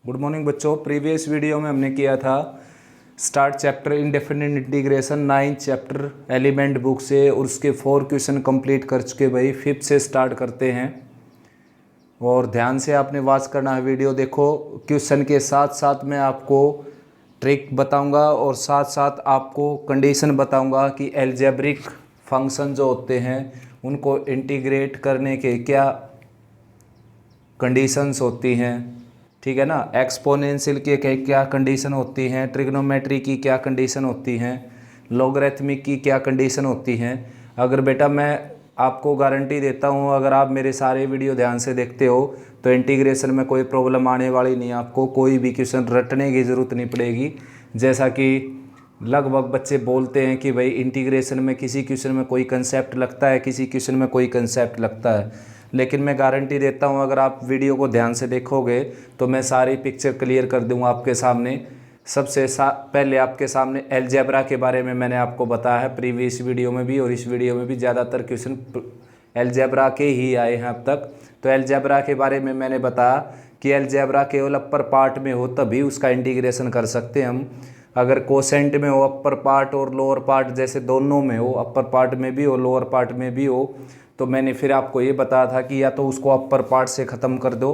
Good morning बच्चों। Previous video में हमने किया था start chapter indefinite integration 9th chapter element book से, और उसके 4 क्वेश्चन कंप्लीट कर चुके भाई। 5th से स्टार्ट करते हैं और ध्यान से आपने वॉच करना है वीडियो। देखो, क्वेश्चन के साथ साथ मैं आपको ट्रिक बताऊंगा और साथ साथ आपको कंडीशन बताऊंगा कि एल्जेब्रिक फंक्शन जो होते हैं उनको इंटीग्रेट करने के क्या कंडीशंस होती हैं, ठीक है ना। एक्सपोनेंशियल की क्या कंडीशन होती हैं, ट्रिग्नोमेट्री की क्या कंडीशन होती हैं, लॉगरिथमिक की क्या कंडीशन होती हैं। अगर बेटा मैं आपको गारंटी देता हूँ, अगर आप मेरे सारे वीडियो ध्यान से देखते हो तो इंटीग्रेशन में कोई प्रॉब्लम आने वाली नहीं। आपको कोई भी क्वेश्चन रटने की ज़रूरत नहीं पड़ेगी। जैसा कि लगभग बच्चे बोलते हैं कि भाई इंटीग्रेशन में किसी क्वेश्चन में कोई कंसेप्ट लगता है, किसी क्वेश्चन में कोई कंसेप्ट लगता है, लेकिन मैं गारंटी देता हूं अगर आप वीडियो को ध्यान से देखोगे तो मैं सारी पिक्चर क्लियर कर दूंगा आपके सामने। सबसे पहले आपके सामने एलजेब्रा के बारे में मैंने आपको बताया है प्रीवियस वीडियो में भी, और इस वीडियो में भी ज़्यादातर क्वेश्चन एलजेब्रा के ही आए हैं अब तक। तो एलजेब्रा के बारे में मैंने बताया कि एलजेब्रा केवल अपर पार्ट में हो तभी उसका इंटीग्रेशन कर सकते हैं हम। अगर कोसेंट में हो अपर पार्ट और लोअर पार्ट, जैसे दोनों में हो, अपर पार्ट में भी हो लोअर पार्ट में भी हो, तो मैंने फिर आपको ये बताया था कि या तो उसको अपर पार्ट से ख़त्म कर दो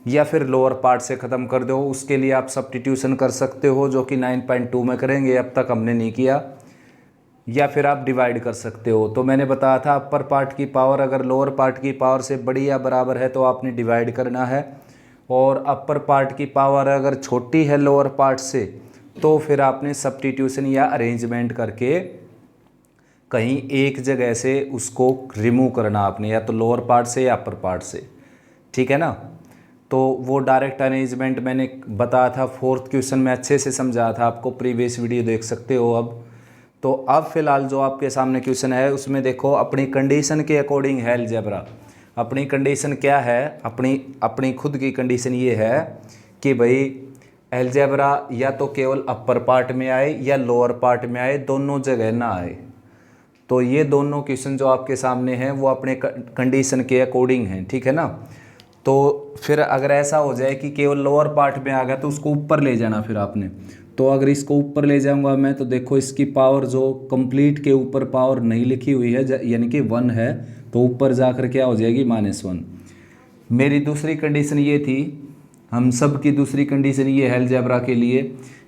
या फिर लोअर पार्ट से ख़त्म कर दो। उसके लिए आप सब्स्टिट्यूशन कर सकते हो, जो कि 9.2 में करेंगे, अब तक हमने नहीं किया। या फिर आप डिवाइड कर सकते हो। तो मैंने बताया था अपर पार्ट की पावर अगर लोअर पार्ट की पावर से बड़ी या बराबर है तो आपने डिवाइड करना है, और अपर पार्ट की पावर अगर छोटी है लोअर पार्ट से तो फिर आपने सब्स्टिट्यूशन या अरेंजमेंट करके कहीं एक जगह से उसको रिमूव करना आपने, या तो लोअर पार्ट से या अपर पार्ट से, ठीक है ना। तो वो डायरेक्ट अरेंजमेंट मैंने बताया था 4th क्वेश्चन में, अच्छे से समझाया था आपको, प्रीवियस वीडियो देख सकते हो। अब फिलहाल जो आपके सामने क्वेश्चन है उसमें देखो, अपनी कंडीशन के अकॉर्डिंग है अलजेब्रा। अपनी कंडीशन क्या है, अपनी खुद की कंडीशन ये है कि भाई अलजेब्रा या तो केवल अपर पार्ट में आए या लोअर पार्ट में आए, दोनों जगह ना आए। तो ये दोनों क्वेश्चन जो आपके सामने हैं वो अपने कंडीशन के अकॉर्डिंग हैं, ठीक है ना। तो फिर अगर ऐसा हो जाए कि केवल लोअर पार्ट में आ गया तो उसको ऊपर ले जाना फिर आपने। तो अगर इसको ऊपर ले जाऊंगा मैं, तो देखो इसकी पावर जो कंप्लीट के ऊपर पावर नहीं लिखी हुई है, यानी कि 1 है, तो ऊपर जाकर क्या हो जाएगी -1। मेरी दूसरी कंडीशन ये थी, हम सब की दूसरी कंडीशन ये है अलजेब्रा के लिए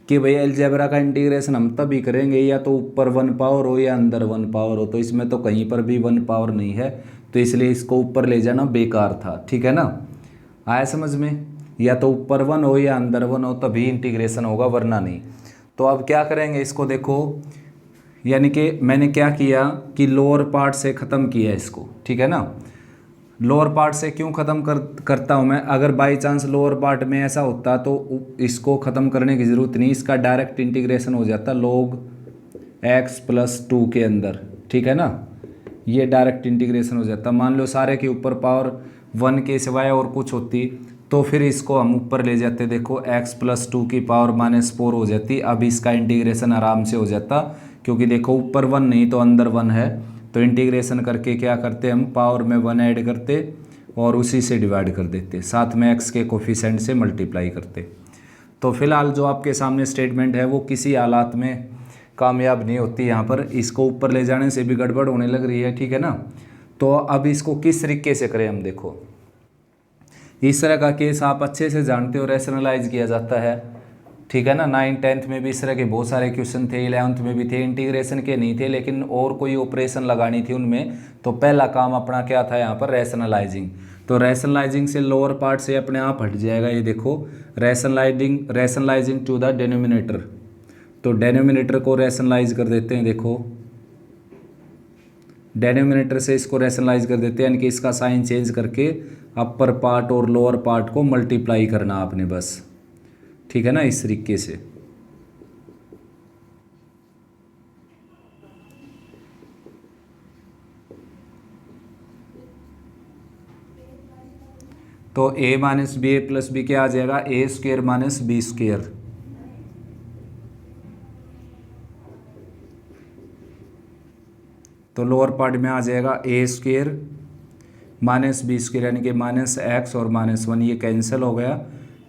कि भाई अलजेब्रा का इंटीग्रेशन हम तभी करेंगे या तो ऊपर 1 पावर हो या अंदर 1 पावर हो। तो इसमें तो कहीं पर भी 1 पावर नहीं है, तो इसलिए इसको ऊपर ले जाना बेकार था, ठीक है ना। आया समझ में? या तो ऊपर 1 हो या अंदर 1 हो तभी इंटीग्रेशन होगा, वरना नहीं। तो अब क्या करेंगे इसको, देखो यानी कि मैंने क्या किया कि लोअर पार्ट से ख़त्म किया इसको, ठीक है ना। लोअर पार्ट से क्यों ख़त्म करता हूँ मैं, अगर बाई चांस लोअर पार्ट में ऐसा होता तो इसको ख़त्म करने की ज़रूरत नहीं, इसका डायरेक्ट इंटीग्रेशन हो जाता log x+2 के अंदर, ठीक है ना। ये डायरेक्ट इंटीग्रेशन हो जाता। मान लो सारे के ऊपर पावर 1 के सिवाय और कुछ होती तो फिर इसको हम ऊपर ले जाते, देखो x+2 की पावर -4 हो जाती। अब इसका इंटीग्रेशन आराम से हो जाता, क्योंकि देखो ऊपर 1 नहीं तो अंदर 1 है। तो इंटीग्रेशन करके क्या करते हम, पावर में 1 ऐड करते और उसी से डिवाइड कर देते, साथ में x के कोफिशेंट से मल्टीप्लाई करते। तो फिलहाल जो आपके सामने स्टेटमेंट है वो किसी हालात में कामयाब नहीं होती। यहाँ पर इसको ऊपर ले जाने से भी गड़बड़ होने लग रही है, ठीक है ना। तो अब इसको किस तरीके से करें हम, देखो इस तरह का केस आप अच्छे से जानते हो, रैशनलाइज किया जाता है, ठीक है ना। 9th 10th में भी इस तरह के बहुत सारे क्वेश्चन थे, 11th में भी थे, इंटीग्रेशन के नहीं थे लेकिन और कोई ऑपरेशन लगानी थी उनमें। तो पहला काम अपना क्या था यहाँ पर, रैशनलाइजिंग। तो रैशनलाइजिंग से लोअर पार्ट से अपने आप हट जाएगा, ये देखो रैशनलाइजिंग टू द डेनोमिनेटर। तो डेनोमिनेटर को रैशनलाइज कर देते हैं, देखो डेनोमिनेटर से इसको रैशनलाइज कर देते हैं, यानी कि इसका साइन चेंज करके अपर पार्ट और लोअर पार्ट को मल्टीप्लाई करना आपने बस, ठीक है ना, इस तरीके से। तो a - b + b क्या आ जाएगा, a² - b²। तो लोअर पार्ट में आ जाएगा a² - b², यानी कि -x और -1 ये कैंसिल हो गया।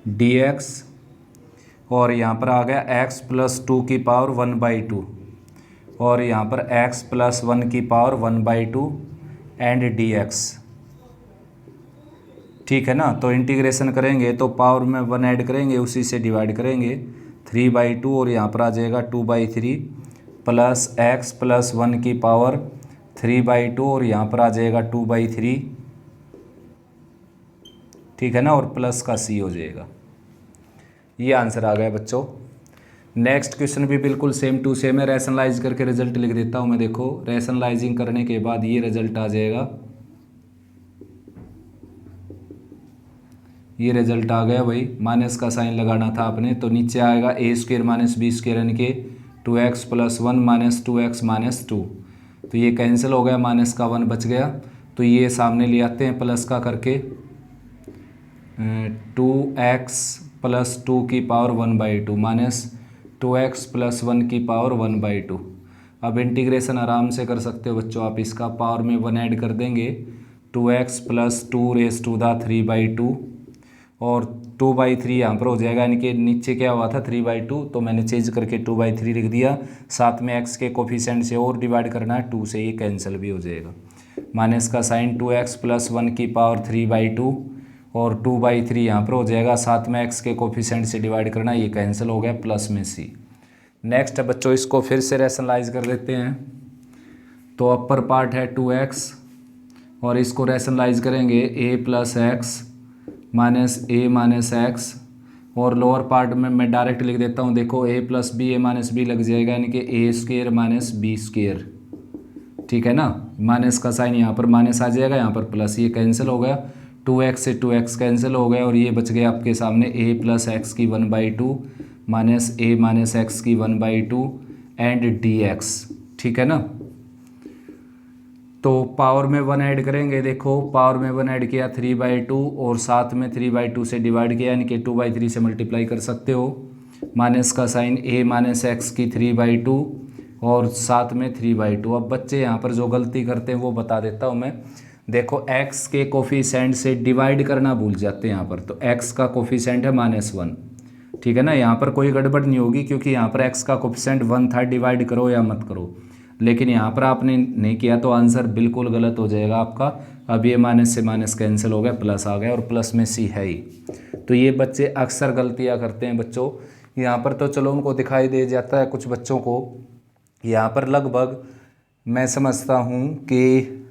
dx, और यहाँ पर आ गया x प्लस 2 की पावर 1/2, और यहाँ पर x प्लस 1 की पावर 1/2 एंड dx। ठीक है ना। तो इंटीग्रेशन करेंगे तो पावर में 1 ऐड करेंगे, उसी से डिवाइड करेंगे 3/2, और यहाँ पर आ जाएगा 2/3 प्लस x प्लस 1 की पावर 3/2, और यहाँ पर आ जाएगा 2/3। ठीक है ना, और प्लस का c हो जाएगा। ये आंसर आ गया बच्चों। नेक्स्ट क्वेश्चन भी बिल्कुल सेम टू सेम है। रैशनलाइज करके रिजल्ट लिख देता हूँ मैं। देखो रैशनलाइजिंग करने के बाद ये रिजल्ट आ जाएगा। ये रिजल्ट आ गया भाई, माइनस का साइन लगाना था आपने, तो नीचे आएगा a² माइनस b² यानी कि 2x plus 1 minus 2x minus 2। तो ये कैंसिल हो गया, माइनस का 1 बच गया। तो ये सामने ले आते हैं प्लस का करके, 2x प्लस 2 की पावर 1/2 माइनस 2x प्लस 1 की पावर 1/2। अब इंटीग्रेशन आराम से कर सकते हो बच्चों आप इसका। पावर में 1 ऐड कर देंगे, 2x plus 2 raise to the 3/2, और 2/3 यहाँ पर हो जाएगा, यानी कि नीचे क्या हुआ था 3/2, तो मैंने चेंज करके 2/3 लिख दिया। साथ में x के कोफिशिएंट से और डिवाइड करना है 2 से, ये कैंसिल भी हो जाएगा। माइनस का साइन 2x प्लस 1 की पावर 3/2, और 2/3 यहाँ पर हो जाएगा। साथ में x के कोफिशिएंट से डिवाइड करना, ये कैंसिल हो गया, प्लस में c। नेक्स्ट है बच्चों, इसको फिर से रैशनलाइज कर देते हैं। तो अपर पार्ट है 2x, और इसको रैशनलाइज करेंगे a plus x minus a minus x, और लोअर पार्ट में मैं डायरेक्ट लिख देता हूँ। देखो a plus b a minus b लग जाएगा, यानी कि a² माइनस b²। ठीक है ना, माइनस का साइन यहाँ पर माइनस आ जाएगा, यहाँ पर प्लस, ये कैंसिल हो गया। 2x से 2x कैंसिल हो गया, और ये बच गया आपके सामने a प्लस एक्स की 1/2 माइनस a माइनस एक्स की 1/2 एंड dx। ठीक है ना। तो पावर में 1 ऐड करेंगे। देखो पावर में 1 ऐड किया 3/2, और साथ में 3/2 से डिवाइड किया, यानी कि 2/3 से मल्टीप्लाई कर सकते हो। माइनस का साइन a माइनस एक्स की 3/2, और साथ में 3/2। अब बच्चे यहाँ पर जो गलती करते हैं वो बता देता हूँ मैं। देखो x के कोफिशिएंट से डिवाइड करना भूल जाते हैं यहाँ पर। तो x का कोफिशिएंट है -1। ठीक है ना, यहाँ पर कोई गड़बड़ नहीं होगी, क्योंकि यहाँ पर x का कोफिशिएंट 1 था, डिवाइड करो या मत करो। लेकिन यहाँ पर आपने नहीं किया तो आंसर बिल्कुल गलत हो जाएगा आपका। अब ये माइनस से माइनस कैंसिल हो गया, प्लस आ गया, और प्लस में c है ही। तो ये बच्चे अक्सर गलतियाँ करते हैं बच्चों। यहाँ पर तो चलो उनको दिखाई दे जाता है कुछ बच्चों को। यहाँ पर लगभग मैं समझता हूँ कि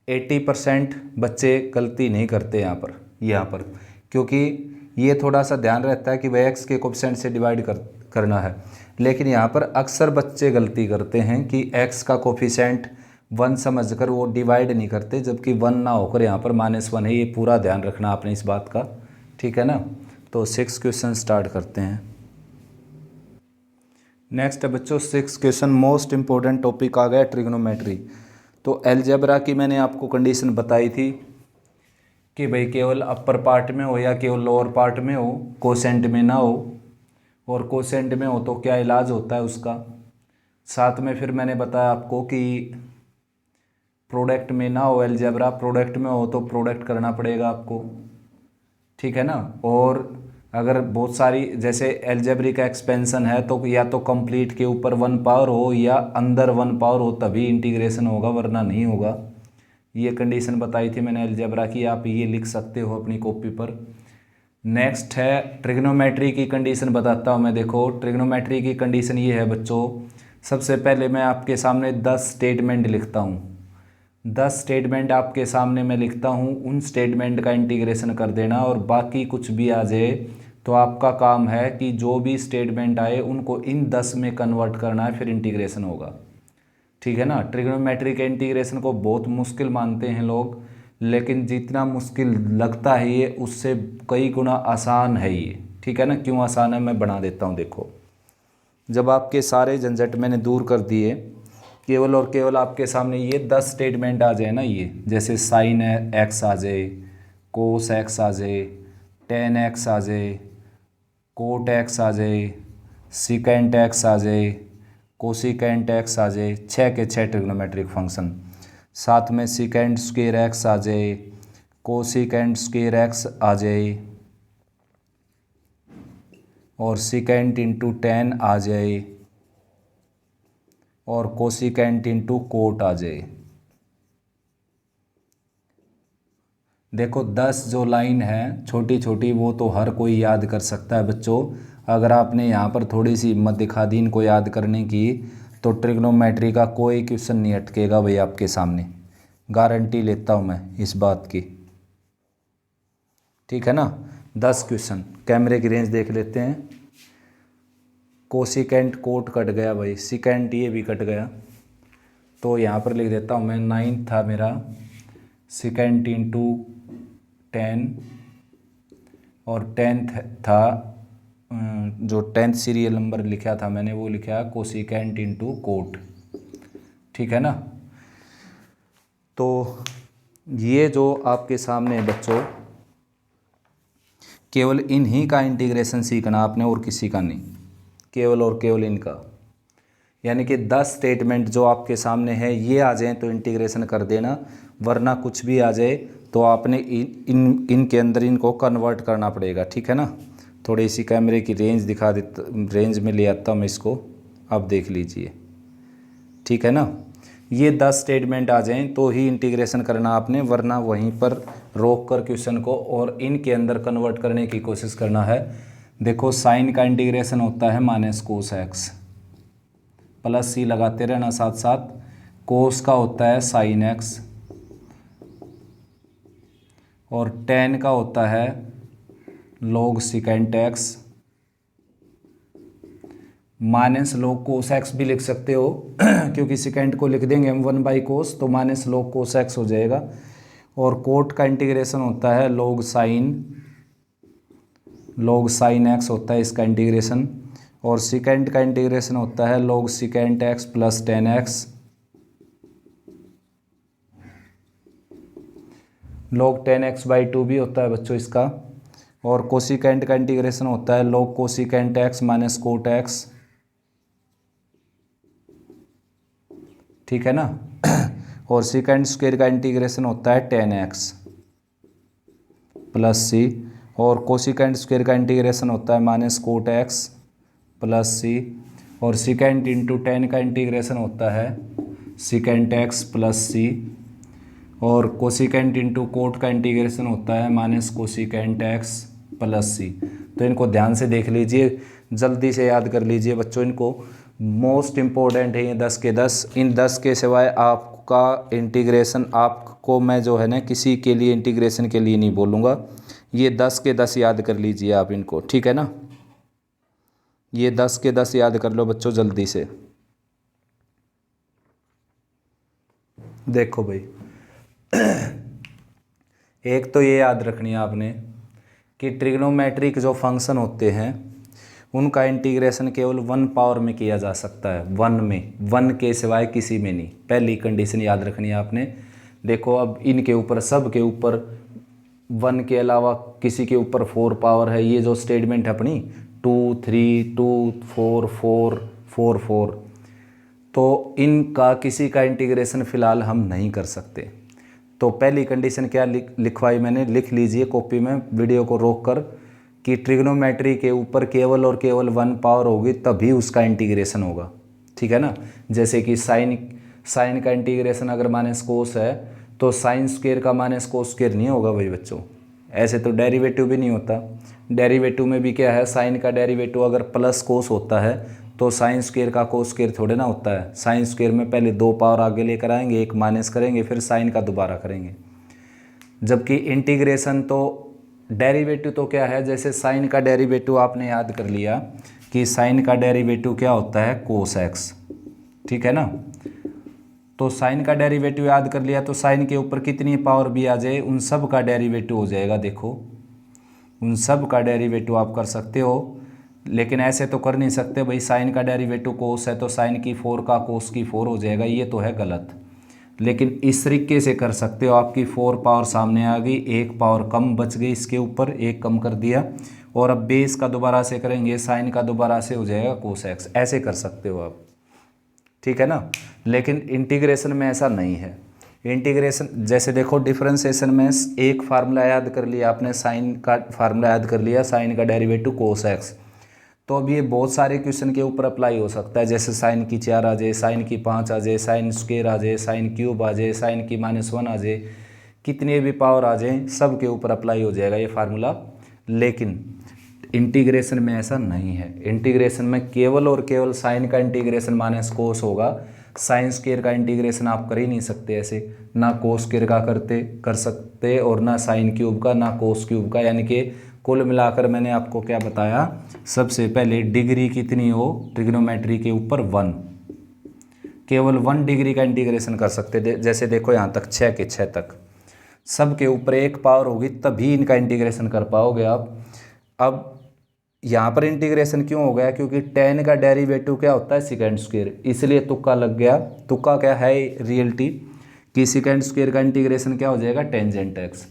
80% बच्चे गलती नहीं करते यहाँ पर, क्योंकि ये थोड़ा सा ध्यान रहता है कि वह x के कोफिशिएंट से डिवाइड करना है। लेकिन यहाँ पर अक्सर बच्चे गलती करते हैं कि x का कोफिशिएंट 1 समझकर वो डिवाइड नहीं करते, जबकि 1 ना होकर यहाँ पर -1 है। ये पूरा ध्यान रखना आपने इस बात का। ठीक है ना। तो 6 क्वेश्चन स्टार्ट करते हैं। नेक्स्ट है बच्चों 6 क्वेश्चन, मोस्ट इंपॉर्टेंट टॉपिक आ गया ट्रिग्नोमेट्री। तो अलजेब्रा की मैंने आपको कंडीशन बताई थी कि भाई केवल अपर पार्ट में हो या केवल लोअर पार्ट में हो, कोसेंट में ना हो, और कोसेंट में हो तो क्या इलाज होता है उसका। साथ में फिर मैंने बताया आपको कि प्रोडक्ट में ना हो अलजेब्रा, प्रोडक्ट में हो तो प्रोडक्ट करना पड़ेगा आपको। ठीक है ना। और अगर बहुत सारी जैसे अलजेब्रिक का एक्सपेंशन है तो या तो कंप्लीट के ऊपर 1 पावर हो या अंदर 1 पावर हो, तभी इंटीग्रेशन होगा, वरना नहीं होगा। ये कंडीशन बताई थी मैंने अलजेब्रा की, आप ये लिख सकते हो अपनी कॉपी पर। नेक्स्ट है ट्रिग्नोमेट्री की कंडीशन बताता हूँ मैं। देखो ट्रिग्नोमेट्री की कंडीशन ये है बच्चों, सबसे पहले मैं आपके सामने 10 स्टेटमेंट लिखता हूँ। 10 स्टेटमेंट आपके सामने मैं लिखता हूँ, उन स्टेटमेंट का इंटीग्रेशन कर देना, और बाकी कुछ भी आ जाए तो आपका काम है कि जो भी स्टेटमेंट आए उनको इन 10 में कन्वर्ट करना है, फिर इंटीग्रेशन होगा। ठीक है ना। ट्रिग्नोमेट्री के इंटीग्रेशन को बहुत मुश्किल मानते हैं लोग, लेकिन जितना मुश्किल लगता है ये उससे कई गुना आसान है ये। ठीक है ना। क्यों आसान है मैं बना देता हूँ। देखो जब आपके सारे झंझट मैंने दूर कर दिए, केवल और केवल आपके सामने ये 10 स्टेटमेंट आ जाए ना, ये जैसे साइन एक्स आ जाए, कोस एक्स आ जाए, टेन एक्स आ जाए, कोट एक्स आ जाए, सिकेंट एक्स आ जाए, कोसिकेंट एक्स आ जाए, 6 के 6 ट्रिग्नोमेट्रिक फंक्शन। साथ में सिकेंट स्क्वायर एक्स आ जाए, कोसिकेंट स्क्वायर एक्स आ जाए, और सिकेंट इंटू टेन आ जाए और कोसिकेंट इंटू कोट आ जाए। देखो 10 जो लाइन है छोटी छोटी वो तो हर कोई याद कर सकता है बच्चों। अगर आपने यहाँ पर थोड़ी सी हिम्मत दिखा दी इनको याद करने की तो ट्रिग्नोमेट्री का कोई क्वेश्चन नहीं अटकेगा भाई आपके सामने, गारंटी लेता हूँ मैं इस बात की। ठीक है ना। 10 क्वेश्चन। कैमरे की रेंज देख लेते हैं। कोसिकेंट कोट कट गया भाई, सिकेंट ये भी कट गया, तो यहाँ पर लिख देता हूँ मैं 9 था मेरा सिकेंट इंटू 10 और 10th था जो 10th सीरियल नंबर लिखा था मैंने वो लिखा कोसिकेंट इंटू कोट। ठीक है ना। तो ये जो आपके सामने है बच्चों केवल इन्हीं का इंटीग्रेशन सीखना आपने और किसी का नहीं, केवल और केवल इनका। यानी कि 10 स्टेटमेंट जो आपके सामने है ये आ जाए तो इंटीग्रेशन कर देना, वरना कुछ भी आ जाए तो आपने इनके अंदर इनको कन्वर्ट करना पड़ेगा। ठीक है ना। थोड़ी सी कैमरे की रेंज दिखा देता, रेंज में ले आता हूँ मैं इसको, अब देख लीजिए। ठीक है ना। ये 10 स्टेटमेंट आ जाएं तो ही इंटीग्रेशन करना आपने, वरना वहीं पर रोक कर क्वेश्चन को और इनके अंदर कन्वर्ट करने की कोशिश करना है। देखो साइन का इंटीग्रेशन होता है माइनस कोस एक्स, प्लस सी लगाते रहना साथ साथ। कोस का होता है साइन एक्स और टेन का होता है log secant x, minus log cos x भी लिख सकते हो क्योंकि सिकेंट को लिख देंगे हम 1/कोस तो माइनस लॉग कोस एक्स हो जाएगा। और कोट का इंटीग्रेशन होता है लॉग साइन एक्स होता है इसका इंटीग्रेशन। और सिकेंट का इंटीग्रेशन होता है log secant x plus 10x, log 10x/2 भी होता है बच्चों इसका। और कोसिकेंट का इंटीग्रेशन होता है log cosecant x minus cot x. ठीक है ना। और सिकेंट स्क्वायर का इंटीग्रेशन होता है 10x प्लस सी। और कोसिकेंट स्क्वायर का इंटीग्रेशन होता है माइनस कोट एक्स प्लस सी। और सिकेंट इंटू 10 का इंटीग्रेशन होता है सिकेंट एक्स प्लस सी। और कोसिकेंट इंटू कोट का इंटीग्रेशन होता है माइनस कोसिकेंट एक्स प्लस सी। तो इनको ध्यान से देख लीजिए, जल्दी से याद कर लीजिए बच्चों, इनको मोस्ट इम्पोर्टेंट है ये 10 के 10। इन 10 के सिवाय आपका इंटीग्रेशन आपको मैं जो है ना किसी के लिए इंटीग्रेशन के लिए नहीं बोलूँगा। ये 10 के 10 याद कर लीजिए आप इनको। ठीक है ना। ये 10 के 10 याद कर लो बच्चों जल्दी से। देखो भाई एक तो ये याद रखनी है आपने कि ट्रिग्नोमेट्रिक जो फंक्शन होते हैं उनका इंटीग्रेशन केवल 1 पावर में किया जा सकता है, 1 में, 1 के सिवाय किसी में नहीं। पहली कंडीशन याद रखनी है आपने। देखो अब इनके ऊपर सब के ऊपर 1 के अलावा किसी के ऊपर 4 पावर है। ये जो स्टेटमेंट है अपनी 2 3 2 4 4 4 4, तो इनका किसी का इंटीग्रेशन फ़िलहाल हम नहीं कर सकते। तो पहली कंडीशन क्या लिखवाई मैंने, लिख लीजिए कॉपी में वीडियो को रोक कर, कि ट्रिग्नोमेट्री के ऊपर केवल और केवल 1 पावर होगी तभी उसका इंटीग्रेशन होगा। ठीक है ना। जैसे कि साइन का इंटीग्रेशन अगर माइनस कोस है तो साइन स्क्वायर का माइनस कोस स्क्वायर नहीं होगा भाई बच्चों। ऐसे तो डेरिवेटिव भी नहीं होता। डेरिवेटिव में भी क्या है, साइन का डेरिवेटिव अगर प्लस कोस होता है तो साइन स्क्वायर का कोस स्क्वायर थोड़े ना होता है। साइन स्क्वायर में पहले 2 पावर आगे लेकर आएंगे, एक माइनस करेंगे, फिर साइन का दोबारा करेंगे। जबकि इंटीग्रेशन तो डेरिवेटिव तो क्या है, जैसे साइन का डेरिवेटिव आपने याद कर लिया कि साइन का डेरिवेटिव क्या होता है, कोस एक्स। ठीक है ना। तो साइन का डेरिवेटिव याद कर लिया तो साइन के ऊपर कितनी पावर भी आ जाए उन सब का डेरिवेटिव हो जाएगा। देखो उन सब का डेरिवेटिव आप कर सकते हो, लेकिन ऐसे तो कर नहीं सकते भाई। साइन का डेरिवेटिव कोस है तो साइन की 4 का कोस की 4 हो जाएगा, ये तो है गलत। लेकिन इस तरीके से कर सकते हो, आपकी 4 पावर सामने आ गई, 1 पावर कम बच गई, इसके ऊपर 1 कम कर दिया, और अब बेस का दोबारा से करेंगे, साइन का दोबारा से हो जाएगा कोस एक्स। ऐसे कर सकते हो आप। ठीक है ना। लेकिन इंटीग्रेशन में ऐसा नहीं है। इंटीग्रेशन जैसे देखो डिफरेंशिएशन में एक फार्मूला याद कर लिया आपने, साइन का फार्मूला याद कर लिया, साइन का डेरिवेटिव कोस एक्स। तो अब ये बहुत सारे क्वेश्चन के ऊपर अप्लाई हो सकता है, जैसे साइन की 4 आ जाए, साइन की 5 आ जाए, साइन स्क्वायर आ जाए, साइन क्यूब आ जाए, साइन की -1 आ जाए, कितने भी पावर आ जाए सब के ऊपर अप्लाई हो जाएगा ये फार्मूला। लेकिन इंटीग्रेशन में ऐसा नहीं है। इंटीग्रेशन में केवल और केवल साइन का इंटीग्रेशन माइनस कोस होगा। साइन स्क्वायर का इंटीग्रेशन आप कर ही नहीं सकते ऐसे, ना कोस स्क्वायर का कर सकते और ना साइन क्यूब का, ना कोस क्यूब का। यानी कि कुल मिलाकर मैंने आपको क्या बताया, सबसे पहले डिग्री कितनी हो ट्रिग्नोमेट्री के ऊपर 1, केवल 1 डिग्री का इंटीग्रेशन कर सकते। जैसे देखो यहाँ तक 6 के 6 तक सब के ऊपर 1 पावर होगी तभी इनका इंटीग्रेशन कर पाओगे आप। अब यहाँ पर इंटीग्रेशन क्यों हो गया, क्योंकि tan का डेरिवेटिव क्या होता है सेकेंड स्क्वायर, इसलिए तुक्का लग गया। तुक्का क्या है रियलिटी कि सेकेंड स्क्वायर का इंटीग्रेशन क्या हो जाएगा टेंजेंट x,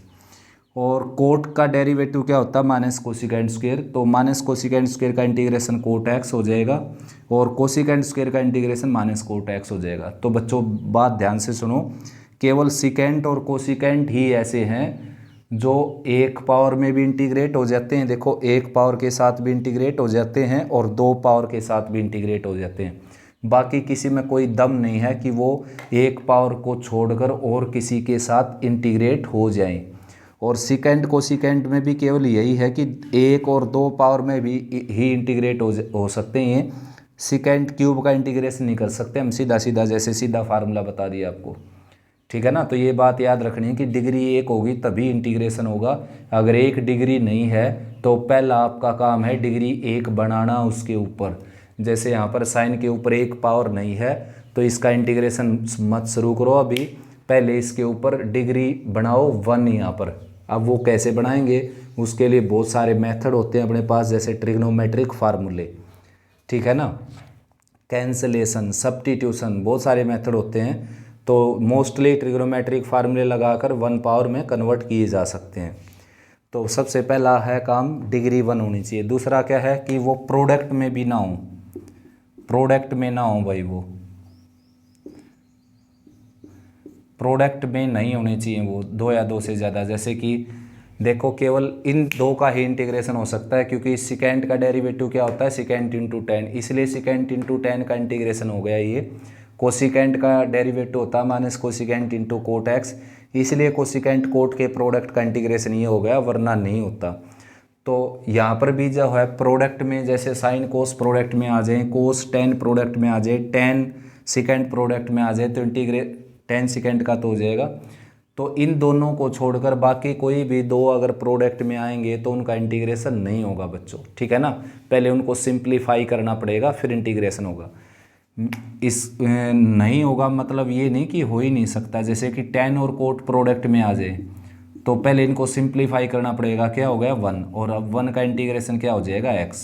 और कोट का डेरिवेटिव क्या होता है माइनस कोसिकेंड स्क्वायर, तो माइनस कोसिकेंड स्क्वायर का इंटीग्रेशन कोट x हो जाएगा और कोसिकेंड स्क्वायर का इंटीग्रेशन माइनस कोट x हो जाएगा। तो बच्चों बात ध्यान से सुनो, केवल सिकेंट और कोसिकेंट ही ऐसे हैं जो 1 पावर में भी इंटीग्रेट हो जाते हैं। देखो 1 पावर के साथ भी इंटीग्रेट हो जाते हैं और 2 पावर के साथ भी इंटीग्रेट हो जाते हैं। बाकी किसी में कोई दम नहीं है कि वो 1 पावर को छोड़कर और किसी के साथ इंटीग्रेट हो जाएं। और सिकेंड कोसिकेंट में भी केवल यही है कि 1 और 2 पावर में भी ही इंटीग्रेट हो सकते हैं। सिकेंड क्यूब का इंटीग्रेशन नहीं कर सकते हम, सीधा सीधा जैसे सीधा फार्मूला बता दिया आपको, ठीक है ना। तो ये बात याद रखनी है कि डिग्री 1 होगी तभी इंटीग्रेशन होगा। अगर 1 डिग्री नहीं है तो पहला आपका काम है डिग्री 1 बनाना उसके ऊपर। जैसे यहाँ पर साइन के ऊपर 1 पावर नहीं है तो इसका इंटीग्रेशन मत शुरू करो अभी, पहले इसके ऊपर डिग्री बनाओ 1 यहाँ पर। अब वो कैसे बनाएंगे, उसके लिए बहुत सारे मेथड होते हैं अपने पास, जैसे ट्रिग्नोमेट्रिक फार्मूले, ठीक है ना, कैंसलेशन, सब्स्टिट्यूशन, बहुत सारे मेथड होते हैं। तो मोस्टली ट्रिग्नोमेट्रिक फार्मूले लगाकर 1 पावर में कन्वर्ट किए जा सकते हैं। तो सबसे पहला है काम डिग्री 1 होनी चाहिए। दूसरा क्या है कि वो प्रोडक्ट में भी ना हो, प्रोडक्ट में ना हो भाई, वो प्रोडक्ट में नहीं होने चाहिए वो 2 या 2 से ज़्यादा। जैसे कि देखो केवल इन 2 का ही इंटीग्रेशन हो सकता है, क्योंकि सिकेंड का डेरिवेटिव क्या होता है सेकेंड इंटू टेन, इसलिए सेकेंड इंटू टेन का इंटीग्रेशन हो गया ये। कोसिकेंट का डेरिवेटिव होता है minus cosecant into cot x, इसलिए कोसिकेंट कोट के प्रोडक्ट का इंटीग्रेशन ये हो गया, वरना नहीं होता। तो यहाँ पर भी जो है प्रोडक्ट में जैसे साइन कोस प्रोडक्ट में आ जाए, कोस टेन प्रोडक्ट में आ जाए, टेन सेकेंड प्रोडक्ट में आ जाए तो इंटीग्रेट 10 सेकेंड का तो हो जाएगा। तो इन दोनों को छोड़कर बाकी कोई भी 2 अगर प्रोडक्ट में आएंगे तो उनका इंटीग्रेशन नहीं होगा बच्चों, ठीक है ना। पहले उनको सिंप्लीफाई करना पड़ेगा फिर इंटीग्रेशन होगा। इस नहीं होगा मतलब ये नहीं कि हो ही नहीं सकता। जैसे कि 10 और कोट प्रोडक्ट में आ जाए तो पहले इनको सिंप्लीफाई करना पड़ेगा, क्या हो गया 1, और अब 1 का इंटीग्रेशन क्या हो जाएगा x।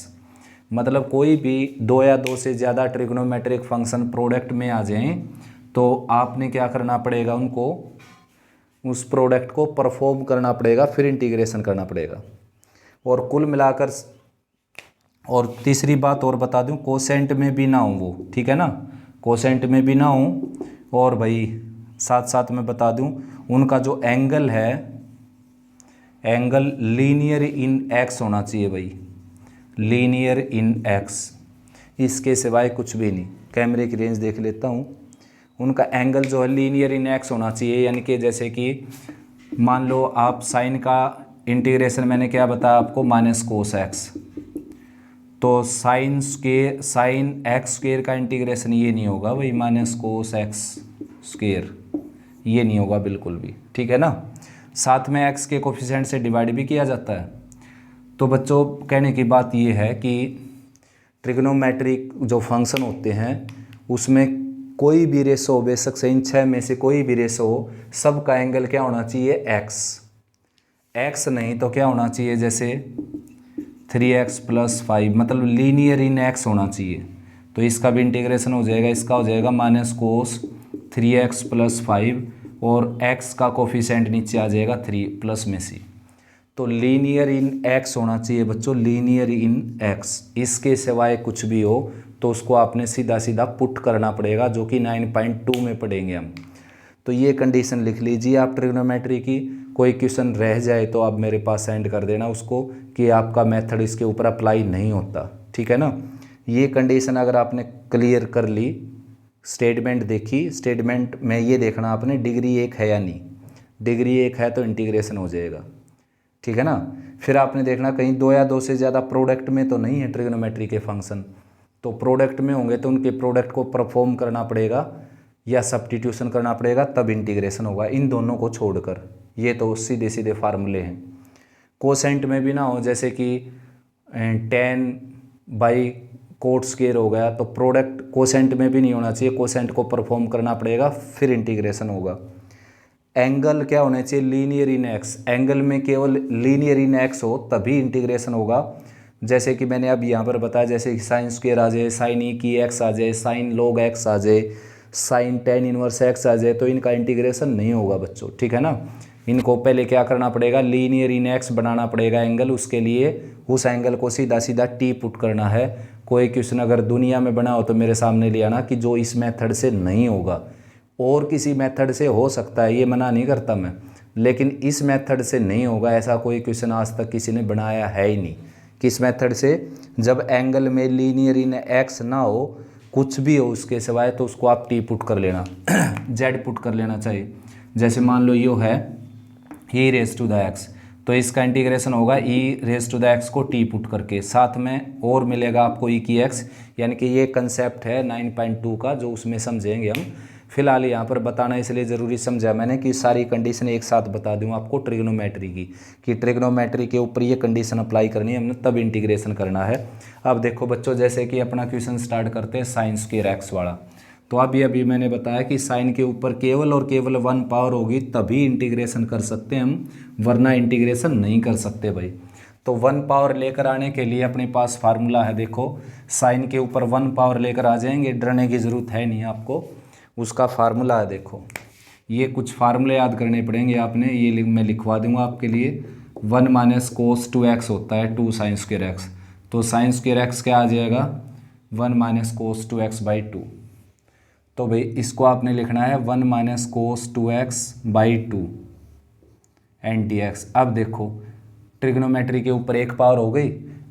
मतलब कोई भी 2 या 2 से ज़्यादा ट्रिग्नोमेट्रिक फंक्शन प्रोडक्ट में आ जाएं तो आपने क्या करना पड़ेगा, उनको उस प्रोडक्ट को परफॉर्म करना पड़ेगा फिर इंटीग्रेशन करना पड़ेगा। और कुल मिलाकर और तीसरी बात और बता दूं, कोसेंट में भी ना हो वो, ठीक है ना, कोसेंट में भी ना हो। और भाई साथ साथ में बता दूं उनका जो एंगल है, एंगल लीनियर इन एक्स होना चाहिए भाई, लीनियर इन एक्स, इसके सिवाय कुछ भी नहीं। कैमरे की रेंज देख लेता हूँ, उनका एंगल जो है लीनियर इन एक्स होना चाहिए। यानी कि जैसे कि मान लो आप साइन का इंटीग्रेशन मैंने क्या बताया आपको माइनस कोस एक्स, तो साइन एक्स स्क्वेयर का इंटीग्रेशन ये नहीं होगा भाई माइनस कोस एक्स स्क्वेयर, ये नहीं होगा बिल्कुल भी, ठीक है ना। साथ में एक्स के कोफिशिएंट से डिवाइड भी किया जाता है। तो बच्चों कहने की बात ये है कि ट्रिग्नोमेट्रिक जो फंक्शन होते हैं उसमें कोई भी रेशो बेशक से इन 6 में से कोई भी रेशो हो, सबका एंगल क्या होना चाहिए एक्स नहीं तो क्या होना चाहिए जैसे 3x + 5, मतलब लीनियर इन एक्स होना चाहिए। तो इसका भी इंटीग्रेशन हो जाएगा, इसका हो जाएगा माइनस कोस 3x + 5 और x का कोफिशिएंट नीचे आ जाएगा 3 प्लस में c। तो लीनियर इन एक्स होना चाहिए बच्चों, लीनियर इन एक्स, इसके सिवाय कुछ भी हो तो उसको आपने सीधा सीधा पुट करना पड़ेगा, जो कि 9.2 में पढ़ेंगे हम। तो ये कंडीशन लिख लीजिए आप ट्रिग्नोमेट्री की। कोई क्वेश्चन रह जाए तो आप मेरे पास सेंड कर देना उसको कि आपका मेथड इसके ऊपर अप्लाई नहीं होता। ठीक है ना। ये कंडीशन अगर आपने क्लियर कर ली, स्टेटमेंट देखी, स्टेटमेंट में ये देखना आपने डिग्री 1 है या नहीं, डिग्री 1 है तो इंटीग्रेशन हो जाएगा, ठीक है ना। फिर आपने देखना कहीं 2 या 2 से ज़्यादा प्रोडक्ट में तो नहीं है ट्रिग्नोमेट्री के फंक्शन, तो प्रोडक्ट में होंगे तो उनके प्रोडक्ट को परफॉर्म करना पड़ेगा या सब्स्टिट्यूशन करना पड़ेगा, तब इंटीग्रेशन होगा, इन दोनों को छोड़कर। ये तो सीधे सीधे फार्मूले हैं। कोसेंट में भी ना हो, जैसे कि 10/cot² हो गया, तो प्रोडक्ट कोसेंट में भी नहीं होना चाहिए, कोसेंट को परफॉर्म करना पड़ेगा फिर इंटीग्रेशन होगा। एंगल क्या होने चाहिए, लीनियर इन एक्स, एंगल में केवल लीनियर इन एक्स हो तभी इंटीग्रेशन होगा। जैसे कि मैंने अब यहाँ पर बताया, जैसे कि sin² आ जाए, sin e की x आ जाए, sin log x आ जाए, sin tan इनवर्स x आ जाए, तो इनका इंटीग्रेशन नहीं होगा बच्चों, ठीक है ना। इनको पहले क्या करना पड़ेगा, लीनियर इन एक्स बनाना पड़ेगा एंगल, उसके लिए उस एंगल को सीधा सीधा टी पुट करना है। कोई क्वेश्चन अगर दुनिया में बना हो तो मेरे सामने ले आना कि जो इस मेथड से नहीं होगा, और किसी मेथड से हो सकता है, ये मना नहीं करता मैं, लेकिन इस मेथड से नहीं होगा। ऐसा कोई क्वेश्चन आज तक किसी ने बनाया है ही नहीं। किस मेथड से, जब एंगल में लीनियर इन एक्स ना हो, कुछ भी हो उसके सिवाय, तो उसको आप टी पुट कर लेना जेड पुट कर लेना चाहिए। जैसे मान लो यो है e⁻x, तो इसका इंटीग्रेशन होगा e⁻x को टी पुट करके, साथ में और मिलेगा आपको e की x, यानी कि ये कंसेप्ट है 9.2 का जो उसमें समझेंगे हम। फिलहाल यहाँ पर बताना इसलिए ज़रूरी समझा मैंने कि सारी कंडीशन एक साथ बता दूँ आपको ट्रिग्नोमेट्री की, कि ट्रिग्नोमेट्री के ऊपर ये कंडीशन अप्लाई करनी है हमने, तब इंटीग्रेशन करना है। अब देखो बच्चों, जैसे कि अपना क्वेश्चन स्टार्ट करते हैं sin² x वाला। तो अभी मैंने बताया कि साइन के ऊपर केवल और केवल 1 पावर होगी तभी इंटीग्रेशन कर सकते हैं हम, वरना इंटीग्रेशन नहीं कर सकते भाई। तो 1 पावर लेकर आने के लिए अपने पास फार्मूला है, देखो साइन के ऊपर 1 पावर लेकर आ जाएंगे, डरने की ज़रूरत है नहीं आपको। उसका फार्मूला है, देखो ये कुछ फार्मूले याद करने पड़ेंगे आपने, ये मैं लिखवा दूंगा आपके लिए। 1 - cos 2x होता है 2 sin² x, तो sin² x क्या आ जाएगा, 1 - cos 2x/2। तो भाई इसको आपने लिखना है 1 - cos 2x/2 एन dx। अब देखो ट्रिग्नोमेट्री के ऊपर 1 पावर हो गई,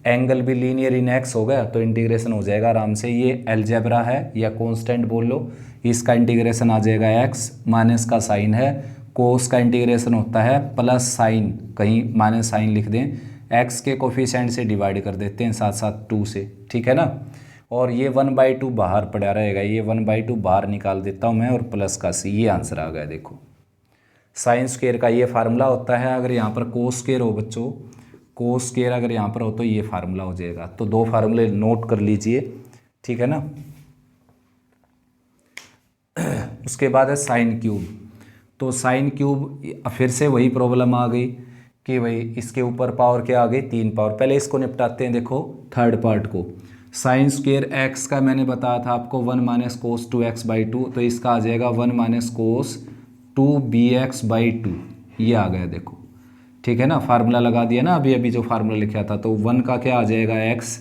एंगल भी लीनियर इन एक्स हो गया, तो इंटीग्रेशन हो जाएगा आराम से। ये अलजेब्रा है या कांस्टेंट बोल लो, इसका इंटीग्रेशन आ जाएगा x, माइनस का साइन है, कोस का इंटीग्रेशन होता है प्लस साइन, कहीं माइनस साइन लिख दें, x के कोफिशिएंट से डिवाइड कर देते हैं साथ साथ 2 से, ठीक है ना। और ये 1/2 बाहर पड़ा रहेगा, ये 1/2 बाहर निकाल देता हूँ मैं, और प्लस का c, ये आंसर आ गया। देखो sin² का ये फार्मूला होता है। अगर यहाँ पर cos² हो बच्चों, cos² अगर यहाँ पर हो तो ये फार्मूला हो जाएगा। तो 2 फार्मूले नोट कर लीजिए, ठीक है ना। उसके बाद है sin³। तो sin³ फिर से वही प्रॉब्लम आ गई कि भाई इसके ऊपर पावर क्या आ गई, 3 पावर। पहले इसको निपटाते हैं, देखो थर्ड पार्ट को। sin² x का मैंने बताया था आपको 1 - cos 2x/2, तो इसका आ जाएगा 1 - cos 2bx/2, ये आ गया देखो, ठीक है ना। फार्मूला लगा दिया ना अभी जो फार्मूला लिखा था। तो 1 का क्या आ जाएगा x,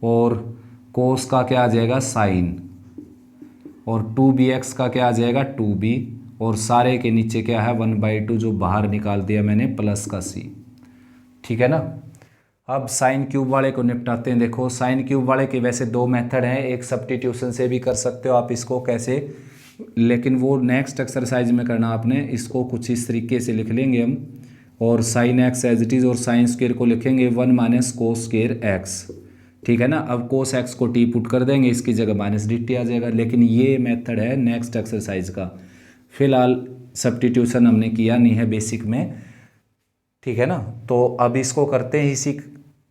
और cos का क्या आ जाएगा साइन, और 2bx का क्या आ जाएगा 2b, और सारे के नीचे क्या है 1/2 जो बाहर निकाल दिया मैंने, प्लस का c, ठीक है ना। अब sin³ वाले को निपटाते हैं। देखो sin³ वाले के वैसे 2 मेथड हैं, एक सब्स्टिट्यूशन से भी कर सकते हो आप इसको, कैसे, लेकिन वो नेक्स्ट एक्सरसाइज में करना आपने। इसको कुछ इस तरीके से लिख लेंगे हम, और sin x as it is, और sin² को लिखेंगे 1 - cos² x, ठीक है ना। अब cos x को टी पुट कर देंगे, इसकी जगह -dt आ जाएगा। लेकिन ये मेथड है नेक्स्ट एक्सरसाइज का, फिलहाल सब्स्टिट्यूशन हमने किया नहीं है बेसिक में, ठीक है ना। तो अब इसको करते हैं इसी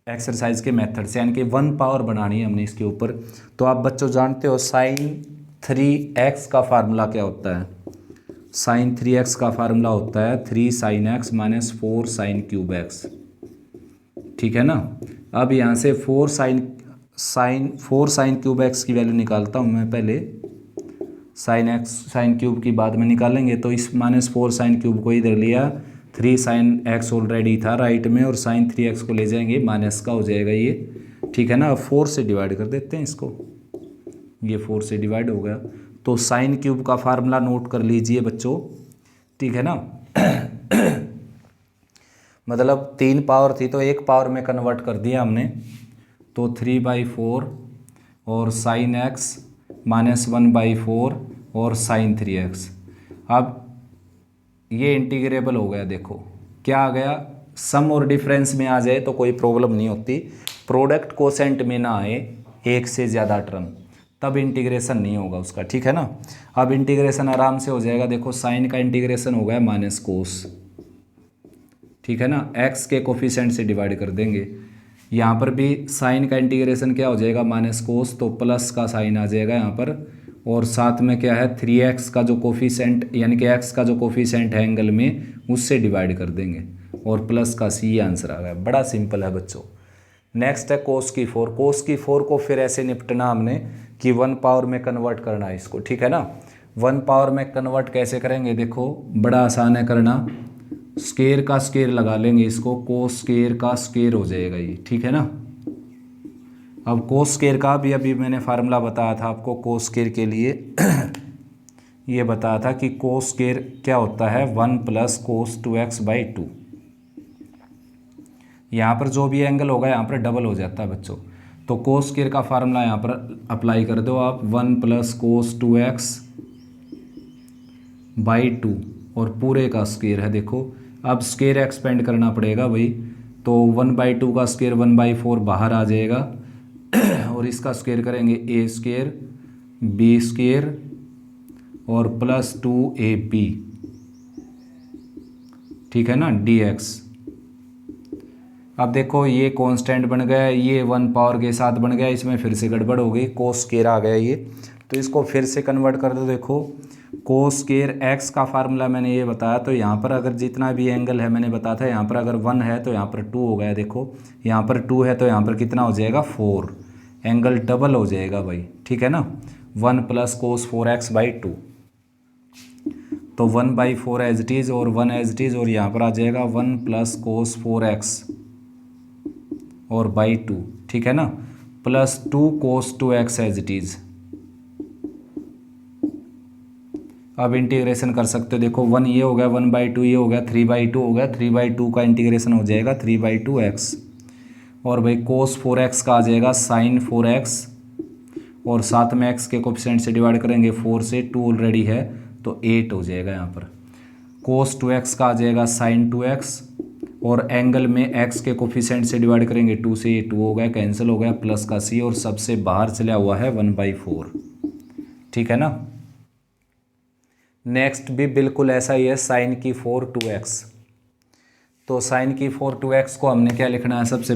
एक्सरसाइज के मेथड से, यानी कि 1 पावर बनानी है हमने इसके ऊपर। तो आप बच्चों जानते हो sin3x का फार्मूला क्या होता है। sin3x का फार्मूला होता है 3 sin x - 4 sin³x, ठीक है ना। अब यहाँ से 4 sin³ की वैल्यू निकालता हूँ मैं पहले, sin³ की बाद में निकालेंगे। तो इस -4 sin³ को इधर लिया, 3 sin x ऑलरेडी था राइट में, और sin3x को ले जाएंगे, माइनस का हो जाएगा ये, ठीक है ना। अब 4 से डिवाइड कर देते हैं इसको, ये 4 से डिवाइड हो गया। तो sin³ का फार्मूला नोट कर लीजिए बच्चों, ठीक है ना। मतलब 3 पावर थी तो 1 पावर में कन्वर्ट कर दिया हमने, तो 3/4 और साइन एक्स -1/4 और साइन 3x। अब ये इंटीग्रेबल हो गया। देखो क्या आ गया, सम और डिफरेंस में आ जाए तो कोई प्रॉब्लम नहीं होती, प्रोडक्ट कोसेंट में ना आए एक से ज़्यादा टर्म, तब इंटीग्रेशन नहीं होगा उसका, ठीक है ना। अब इंटीग्रेशन आराम से हो जाएगा। देखो साइन का इंटीग्रेशन हो गया माइनस कोस, ठीक है ना, एक्स के कोफिशिएंट से डिवाइड कर देंगे। यहाँ पर भी साइन का इंटीग्रेशन क्या हो जाएगा, माइनस कोस, तो प्लस का साइन आ जाएगा यहाँ पर, और साथ में क्या है 3x का जो कोफिशिएंट यानी कि x का जो कोफिशिएंट है एंगल में, उससे डिवाइड कर देंगे, और प्लस का सी आंसर आ गया। बड़ा सिंपल है बच्चों। नेक्स्ट है कोस की 4। कोस की 4 को फिर ऐसे निपटना हमने कि 1 पावर में कन्वर्ट करना है इसको, ठीक है ना। 1 पावर में कन्वर्ट कैसे करेंगे, देखो बड़ा आसान है करना, स्केयर का स्केयर लगा लेंगे इसको, कोस स्केयर का स्केयर हो जाएगा ये, ठीक है ना। अब कोस स्केयर का भी अभी मैंने फार्मूला बताया था आपको कोस स्केयर के लिए ये बताया था कि कोस स्केयर क्या होता है, 1 + cos 2x/2। यहाँ पर जो भी एंगल होगा यहाँ पर डबल हो जाता है बच्चों। तो कोस स्केयर का फार्मूला यहाँ पर अप्लाई कर दो आप, 1 + cos 2x/2 और पूरे का स्केयर है। देखो अब स्केयर एक्सपेंड करना पड़ेगा भाई, तो 1/2 का स्केयर 1/4 बाहर आ जाएगा और इसका स्केयर करेंगे a स्केयर b स्केयर और +2ab, ठीक है ना, dx। अब देखो ये कांस्टेंट बन गया, ये 1 पावर के साथ बन गया, इसमें फिर से गड़बड़ हो गई, कोस स्केयर आ गया ये, तो इसको फिर से कन्वर्ट कर दो। देखो कोस स्केयर x का फार्मूला मैंने ये बताया, तो यहाँ पर अगर जितना भी एंगल है मैंने बताया था, यहाँ पर अगर 1 है तो यहाँ पर 2 हो गया। देखो यहाँ पर 2 है तो यहाँ पर कितना हो जाएगा, 4, एंगल डबल हो जाएगा भाई, ठीक है ना। 1 + cos 4x/2, तो 1/4 एज इट इज़ और 1 एज इट इज़, और यहाँ पर आ जाएगा 1 + cos 4x और /2, ठीक है ना, +2 cos 2x as it is. अब इंटीग्रेशन कर सकते हो। देखो 1 ये हो गया, 1/2 ये हो गया, 3/2 हो गया, 3/2 का इंटीग्रेशन हो जाएगा 3/2x, और भाई cos 4x का आ जाएगा sin 4x, और साथ में x के कोफिशिएंट से डिवाइड करेंगे 4 से, 2 ऑलरेडी है तो 8 हो जाएगा यहाँ पर। cos 2x का आ जाएगा sin 2x, और एंगल में x के कोफिशिएंट से डिवाइड करेंगे 2 से, ये 2 हो गया, कैंसिल हो गया, प्लस का c, और सबसे बाहर चला हुआ है 1/4, ठीक है ना। नेक्स्ट भी बिल्कुल ऐसा ही है, साइन की 4 2x। तो साइन की 4 2x को हमने क्या लिखना है, सबसे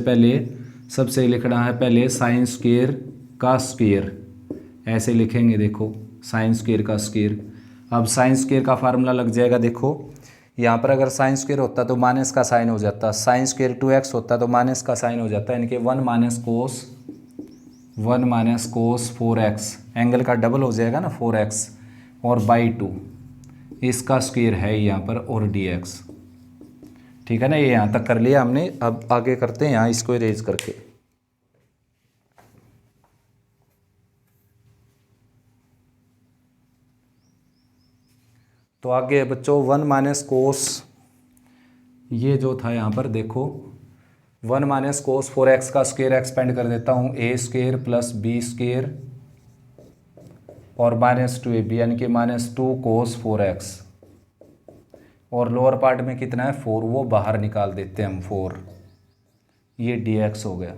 लिखना है पहले साइन स्क्वायर का स्क्वायर, ऐसे लिखेंगे। देखो साइन स्क्वायर का स्क्वायर, अब साइन स्क्वायर का फार्मूला लग जाएगा। देखो यहाँ पर अगर साइन स्क्वायर होता तो माइनस का साइन हो जाता, साइन स्क्वायर 2x होता तो माइनस का साइन हो जाता, यानी कि 1 - cos 4x, एंगल का डबल हो जाएगा ना 4x, और /2 इसका स्क्वायर है यहाँ पर, और dx, ठीक है ना। ये यहाँ तक कर लिया हमने। अब आगे करते हैं यहाँ इसको इरेज करके। तो आगे बच्चों 1 - cos, ये जो था यहाँ पर देखो 1 - cos 4x का स्क्वायर एक्सपेंड कर देता हूँ, a स्क्वायर + b स्क्वायर और -2ab, यानी कि -2 cos 4x, और लोअर पार्ट में कितना है 4, वो बाहर निकाल देते हैं हम 4, ये dx हो गया।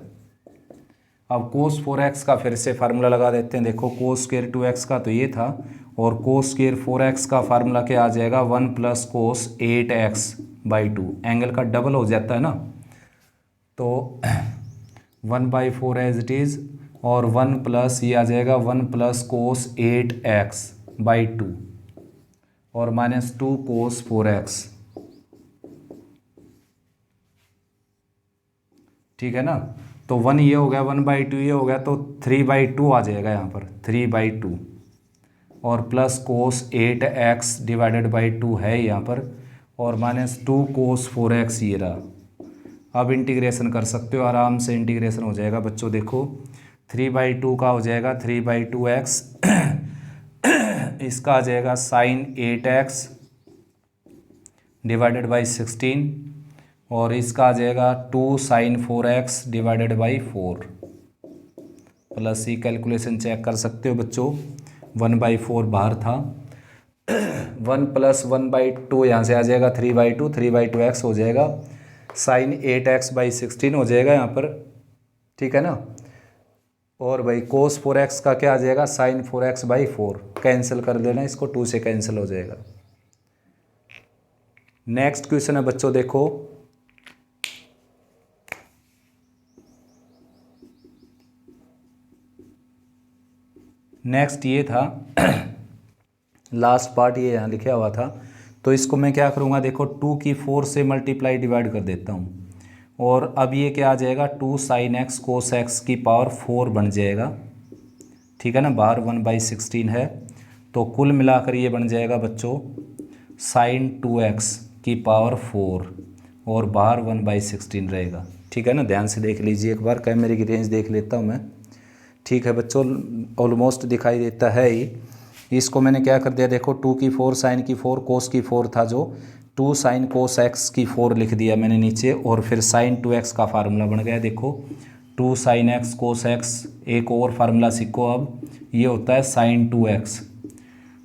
अब cos 4x का फिर से फार्मूला लगा देते हैं। देखो cos स्क्वायर 2x का तो ये था, और cos स्क्वायर 4x का फार्मूला क्या आ जाएगा, 1 + cos 8x/2, एंगल का डबल हो जाता है ना, तो 1/4 एज इट इज़, और 1 प्लस ये आ जाएगा 1 + cos 8x/2 और -2 cos 4x, ठीक है ना। तो 1 ये हो गया, 1/2 ये हो गया, तो 3/2 आ जाएगा यहाँ पर, 3/2, और प्लस cos 8x/2 है यहाँ पर, और -2 cos 4x ये रहा। अब इंटीग्रेशन कर सकते हो, आराम से इंटीग्रेशन हो जाएगा बच्चों। देखो 3/2 का हो जाएगा 3/2x इसका आ जाएगा sin 8x/16, और इसका आ जाएगा 2 sin 4x/4, प्लस ई कैलकुलेशन चेक कर सकते हो बच्चों, 1/4 बाहर था, 1 + 1/2 यहाँ से आ जाएगा 3/2, 3/2 एक्स हो जाएगा, साइन 8x/16 हो जाएगा यहाँ पर, ठीक है ना। और भाई कोस 4x का क्या आ जाएगा, साइन 4x/4, कैंसिल कर देना इसको, 2 से कैंसिल हो जाएगा। नेक्स्ट क्वेश्चन है बच्चों देखो, नेक्स्ट ये था लास्ट पार्ट ये यहाँ लिखा हुआ था, तो इसको मैं क्या करूँगा देखो, 2 की 4 से मल्टीप्लाई डिवाइड कर देता हूँ, और अब ये क्या आ जाएगा, 2 sin x cos x की पावर 4 बन जाएगा, ठीक है ना। बाहर 1/16 है, तो कुल मिलाकर ये बन जाएगा बच्चों sin 2x की पावर 4 और बाहर 1/16 रहेगा, ठीक है ना। ध्यान से देख लीजिए एक बार, कैमरे की रेंज देख लेता हूँ मैं, ठीक है बच्चों, ऑलमोस्ट दिखाई देता है ही। इसको मैंने क्या कर दिया देखो, 2 की 4 साइन की 4 कोस की 4 था, जो 2 sin cos x की 4 लिख दिया मैंने नीचे, और फिर sin 2x का फार्मूला बन गया देखो, 2 sin x cos x। एक और फार्मूला सीखो अब, ये होता है sin 2x,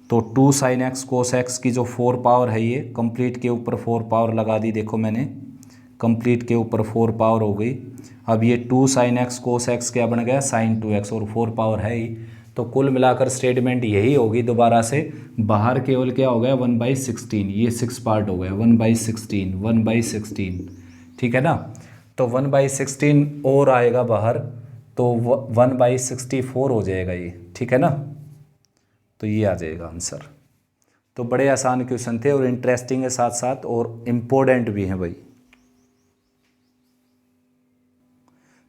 तो 2 sin x cos x की जो 4 पावर है, ये कंप्लीट के ऊपर 4 पावर लगा दी देखो मैंने, कंप्लीट के ऊपर 4 पावर हो गई। अब ये 2 sin x cos x क्या बन गया, sin 2x, और 4 पावर है ही, तो कुल मिलाकर स्टेटमेंट यही होगी। दोबारा से बाहर केवल क्या हो गया, 1/16, ये 6 पार्ट हो गया, 1/16, 1/16, ठीक है ना। तो 1/16 और आएगा बाहर, तो 1/64 हो जाएगा ये, ठीक है ना। तो ये आ जाएगा आंसर। तो बड़े आसान क्वेश्चन थे और इंटरेस्टिंग है साथ साथ, और इम्पोर्टेंट भी हैं भाई।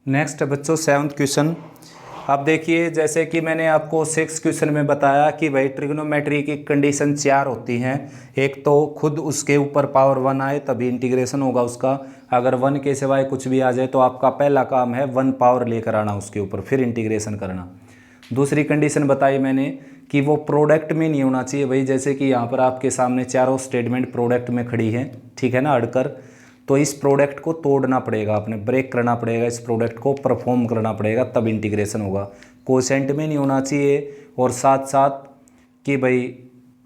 नेक्स्ट है बच्चों 7th क्वेश्चन। अब देखिए, जैसे कि मैंने आपको 6 क्वेश्चन में बताया कि भाई ट्रिग्नोमेट्री की कंडीशन 4 होती हैं। एक तो खुद उसके ऊपर पावर 1 आए तभी इंटीग्रेशन होगा उसका, अगर 1 के सिवाय कुछ भी आ जाए तो आपका पहला काम है 1 पावर लेकर आना उसके ऊपर, फिर इंटीग्रेशन करना। दूसरी कंडीशन बताई मैंने कि वो प्रोडक्ट में नहीं होना चाहिए भाई, जैसे कि यहाँ पर आपके सामने चारों स्टेटमेंट प्रोडक्ट में खड़ी हैं, ठीक है ना, अड़कर, तो इस प्रोडक्ट को तोड़ना पड़ेगा, आपने ब्रेक करना पड़ेगा, इस प्रोडक्ट को परफॉर्म करना पड़ेगा, तब इंटीग्रेशन होगा। कोसेंट में नहीं होना चाहिए, और साथ साथ कि भाई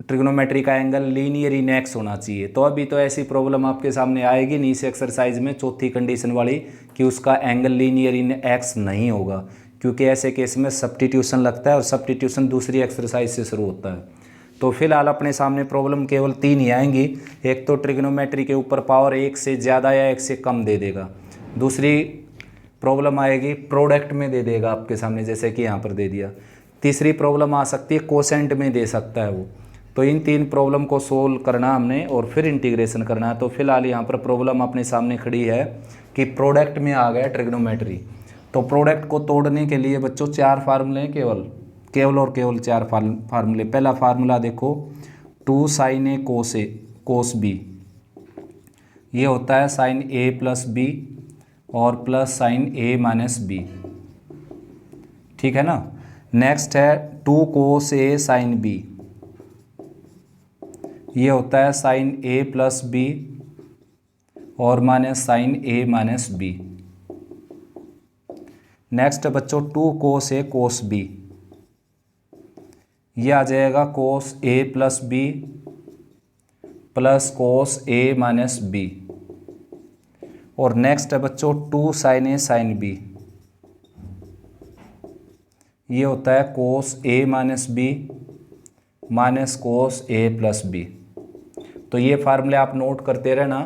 ट्रिग्नोमेट्री का एंगल लीनियर इन एक्स होना चाहिए। तो अभी तो ऐसी प्रॉब्लम आपके सामने आएगी नहीं इस एक्सरसाइज में, चौथी कंडीशन वाली, कि उसका एंगल लीनियर इन एक्स नहीं होगा, क्योंकि ऐसे केस में सब्स्टिट्यूशन लगता है, और सब्स्टिट्यूशन दूसरी एक्सरसाइज से शुरू होता है। तो फिलहाल अपने सामने प्रॉब्लम केवल 3 ही आएंगी। एक तो ट्रिग्नोमेट्री के ऊपर पावर 1 से ज़्यादा या 1 से कम दे देगा, दूसरी प्रॉब्लम आएगी प्रोडक्ट में दे देगा आपके सामने, जैसे कि यहाँ पर दे दिया, तीसरी प्रॉब्लम आ सकती है कोसेंट में दे सकता है वो। तो इन 3 प्रॉब्लम को सोल्व करना हमने, और फिर इंटीग्रेशन करना है। तो फिलहाल यहाँ पर प्रॉब्लम अपने सामने खड़ी है कि प्रोडक्ट में आ गया ट्रिग्नोमेट्री। तो प्रोडक्ट को तोड़ने के लिए बच्चों 4 फार्मूले हैं, केवल और केवल 4 फार्मूले। पहला फार्मूला देखो, 2 sin a cos b, ये होता है sin a + b और प्लस sin a - b, ठीक है ना। नेक्स्ट है 2 cos a sin b, ये होता है sin a + b और minus sin a - b। Next है बच्चों 2 cos a cos b, ये आ जाएगा cos a + b plus cos a - b। और नेक्स्ट है बच्चों 2 sin a sin b, ये होता है cos a - b minus cos a + b। तो ये फार्मूले आप नोट करते रहना।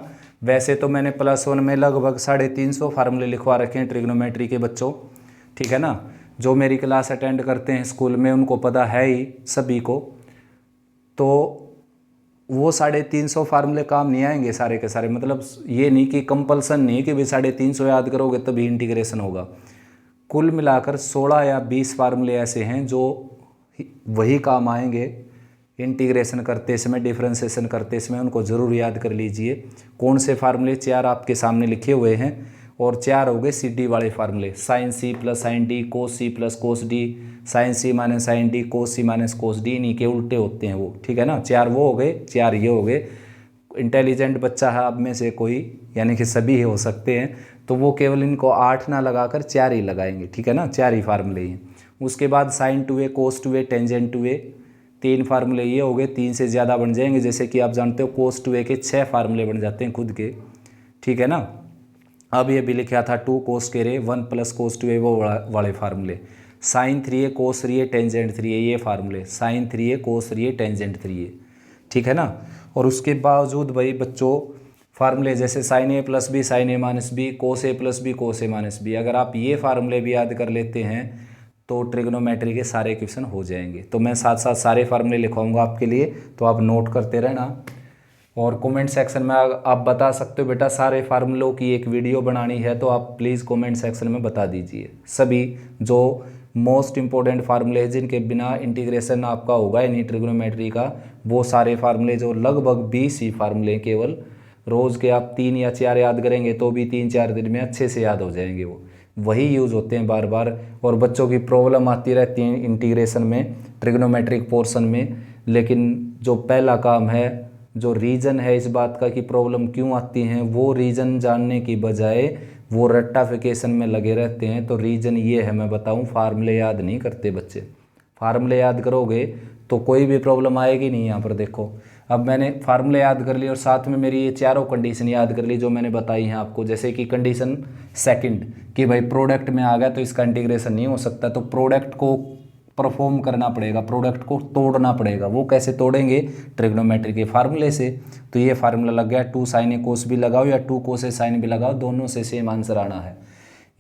वैसे तो मैंने +1 में लगभग 350 फार्मूले लिखवा रखे हैं ट्रिग्नोमेट्री के बच्चों, ठीक है ना। जो मेरी क्लास अटेंड करते हैं स्कूल में उनको पता है ही सभी को। तो वो 350 फार्मूले काम नहीं आएंगे सारे के सारे, मतलब ये नहीं कि कंपल्सन नहीं कि भाई 350 याद करोगे तभी इंटीग्रेशन होगा। कुल मिलाकर 16 या 20 फार्मूले ऐसे हैं जो वही काम आएंगे इंटीग्रेशन करते समय, डिफरेंशिएशन करते समय, उनको ज़रूर याद कर लीजिए। कौन से फार्मूले 4 आपके सामने लिखे हुए हैं, और 4 हो गए CD वाले फार्मूले, sin c + sin d, cos c + cos d, sin c - sin d, cos c - cos d, इन्हीं के उल्टे होते हैं वो, ठीक है ना। 4 वो हो गए, 4 ये हो गए। इंटेलिजेंट बच्चा है आप में से कोई, यानी कि सभी हो सकते हैं, तो वो केवल इनको 8 ना लगाकर 4 ही लगाएंगे, ठीक है ना, 4 ही फार्मूले हैं। उसके बाद sine two A, cos two A, tangent two A, 3 फार्मूले ये हो गए। 3 से ज़्यादा बन जाएंगे, जैसे कि आप जानते हो कोस टू ए के 6 फार्मूले बन जाते हैं खुद के, ठीक है ना। अब ये भी लिखा था 2 कोस के रे 1 प्लस कोस टू ए, वो वाले फार्मूले। साइन 3 ए, कोस 3 ए, टेंजेंट 3 ए, ये फार्मूले। साइन 3 ए, कोस 3 ए, टेंजेंट 3 ए, ठीक है ना। और उसके बावजूद भाई बच्चों फार्मूले जैसे साइन ए प्लस बी, साइन ए माइनस बी, कोस ए प्लस बी, कोस ए माइनस बी, अगर आप ये फार्मूले भी याद कर लेते हैं तो ट्रिग्नोमेट्री के सारे क्वेश्चन हो जाएंगे। तो मैं साथ साथ सारे फार्मूले लिखवाऊंगा आपके लिए, तो आप नोट करते रहना। और कमेंट सेक्शन में आप बता सकते हो बेटा सारे फार्मूलों की एक वीडियो बनानी है, तो आप प्लीज़ कमेंट सेक्शन में बता दीजिए सभी जो मोस्ट इंपॉर्टेंट फार्मूले हैं जिनके बिना इंटीग्रेशन आपका होगा यानी ट्रिग्नोमेट्री का, वो सारे फार्मूले जो लगभग 20 ही फार्मूले केवल, रोज़ के आप 3 या 4 याद करेंगे तो भी 3-4 दिन में अच्छे से याद हो जाएंगे। वो वही यूज़ होते हैं बार बार, और बच्चों की प्रॉब्लम आती रहती है इंटीग्रेशन में, ट्रिग्नोमेट्रिक पोर्शन में। लेकिन जो पहला काम है, जो रीज़न है इस बात का कि प्रॉब्लम क्यों आती हैं, वो रीज़न जानने की बजाय वो रट्टाफिकेशन में लगे रहते हैं। तो रीज़न ये है, मैं बताऊं, फार्मूले याद नहीं करते बच्चे। फार्मूले याद करोगे तो कोई भी प्रॉब्लम आएगी नहीं। यहाँ पर देखो, अब मैंने फार्मूले याद कर लिए और साथ में मेरी ये चारों कंडीशन याद कर ली जो मैंने बताई हैं आपको। जैसे कि कंडीशन सेकंड कि भाई प्रोडक्ट में आ गया तो इसका इंटीग्रेशन नहीं हो सकता, तो प्रोडक्ट को परफॉर्म करना पड़ेगा, प्रोडक्ट को तोड़ना पड़ेगा। वो कैसे तोड़ेंगे? ट्रिग्नोमेट्री के फार्मूले से। तो ये फार्मूला लग गया, 2 साइन ए कोस भी लगाओ या 2 कोस ए साइन भी लगाओ, दोनों से सेम आंसर आना है।